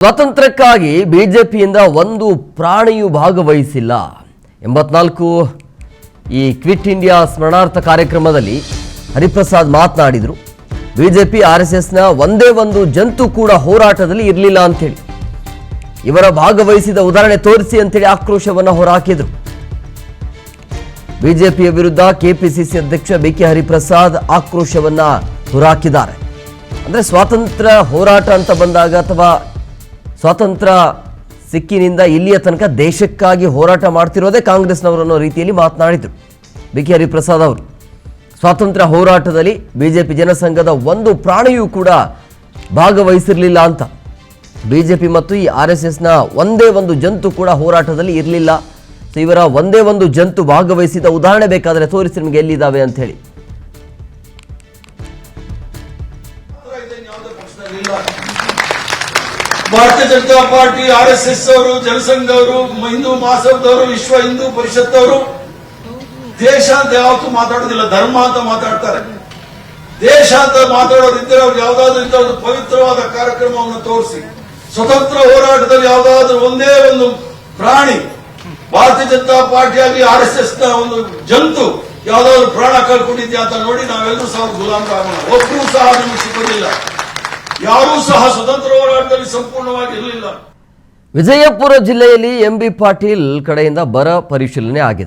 ಸ್ವಾತಂತ್ರ್ಯಕ್ಕಾಗಿ ಬಿಜೆಪಿಯಿಂದ ಒಂದು ಪ್ರಾಣಿಯೂ ಭಾಗವಹಿಸಿಲ್ಲ. 84 ಈ ಕ್ವಿಟ್ ಇಂಡಿಯಾ ಸ್ಮರಣಾರ್ಥ ಕಾರ್ಯಕ್ರಮದಲ್ಲಿ ಹರಿಪ್ರಸಾದ್ ಮಾತನಾಡಿದರು. ಬಿಜೆಪಿ ಆರ್ಎಸ್ಎಸ್ನ ಒಂದೇ ಒಂದು ಜಂತು ಕೂಡ ಹೋರಾಟದಲ್ಲಿ ಇರಲಿಲ್ಲ ಅಂತೇಳಿ, ಇವರ ಭಾಗವಹಿಸಿದ ಉದಾಹರಣೆ ತೋರಿಸಿ ಅಂತೇಳಿ ಆಕ್ರೋಶವನ್ನು ಹೊರಹಾಕಿದರು. ಬಿಜೆಪಿಯ ವಿರುದ್ಧ ಕೆಪಿಸಿಸಿ ಅಧ್ಯಕ್ಷ ಬಿಕೆ ಹರಿಪ್ರಸಾದ್ ಆಕ್ರೋಶವನ್ನ ಹೊರಹಾಕಿದ್ದಾರೆ. ಅಂದರೆ ಸ್ವಾತಂತ್ರ್ಯ ಹೋರಾಟ ಅಂತ ಬಂದಾಗ ಅಥವಾ ಸ್ವಾತಂತ್ರ್ಯ ಸಿಕ್ಕಿನಿಂದ ಇಲ್ಲಿಯ ತನಕ ದೇಶಕ್ಕಾಗಿ ಹೋರಾಟ ಮಾಡ್ತಿರೋದೇ ಕಾಂಗ್ರೆಸ್ನವರು ಅನ್ನೋ ರೀತಿಯಲ್ಲಿ ಮಾತನಾಡಿದರು ಬಿಕೆ ಹರಿಪ್ರಸಾದ್ ಅವರು. ಸ್ವಾತಂತ್ರ್ಯ ಹೋರಾಟದಲ್ಲಿ ಬಿಜೆಪಿ ಜನಸಂಘದ ಒಂದು ಪ್ರಾಣಿಯೂ ಕೂಡ ಭಾಗವಹಿಸಿರಲಿಲ್ಲ ಅಂತ. ಬಿಜೆಪಿ ಮತ್ತು ಈ ಆರ್ಎಸ್ಎಸ್ನ ಒಂದೇ ಒಂದು ಜಂತು ಕೂಡ ಹೋರಾಟದಲ್ಲಿ ಇರಲಿಲ್ಲ. ಸೊ ಇವರ ಒಂದೇ ಒಂದು ಜಂತು ಭಾಗವಹಿಸಿದ ಉದಾಹರಣೆ ಬೇಕಾದರೆ ತೋರಿಸಿ ನಿಮಗೆ ಎಲ್ಲಿದ್ದಾವೆ ಅಂತ ಹೇಳಿ. ಭಾರತೀಯ ಜನತಾ ಪಾರ್ಟಿ, ಆರ್ಎಸ್ಎಸ್ ಅವರು, ಜನಸಂಘ ಅವರು, ಹಿಂದೂ ಮಹಾಸಭಾದವರು, ವಿಶ್ವ ಹಿಂದೂ ಪರಿಷತ್ ಅವರು ದೇಶ ಅಂತ ಯಾವತ್ತೂ ಮಾತಾಡೋದಿಲ್ಲ, ಧರ್ಮ ಅಂತ ಮಾತಾಡ್ತಾರೆ. ದೇಶ ಅಂತ ಮಾತಾಡೋದಿದ್ದರೆ ಅವ್ರಿಗೆ ಯಾವ್ದಾದ್ರು ಇಂಥ ಒಂದು ಪವಿತ್ರವಾದ ಕಾರ್ಯಕ್ರಮವನ್ನು ತೋರಿಸಿ. ಸ್ವತಂತ್ರ ಹೋರಾಟದಲ್ಲಿ ಯಾವ್ದಾದ್ರು ಒಂದೇ ಒಂದು ಪ್ರಾಣಿ, ಭಾರತೀಯ ಜನತಾ ಪಾರ್ಟಿಯಾಗಿ ಆರ್ಎಸ್ಎಸ್ ನ ಒಂದು ಜಂತು ಯಾವ್ದಾದ್ರು ಪ್ರಾಣ ಕಳ್ಕೊಂಡಿದ್ಯಾ ಅಂತ ನೋಡಿ ನಾವೆಲ್ಲರೂ ಸಹ ಗುಲಾಮರಾಗೋಣ. ಒಬ್ಬರೂ ಸಹ ನಮಗೆ ಸಿಗೋದಿಲ್ಲ, ಯಾರೂ ಸಹ ಸ್ವತಂತ್ರ ಹೋರಾಟದಲ್ಲಿ ಸಂಪೂರ್ಣವಾಗಿ ಇರಲಿಲ್ಲ. ವಿಜಯಪುರ ಜಿಲ್ಲೆಯಲ್ಲಿ ಎಂಬಿ ಪಾಟೀಲ್ ಕಡೆಯಿಂದ ಬರ ಪರಿಶೀಲನೆ ಆಗಿದೆ.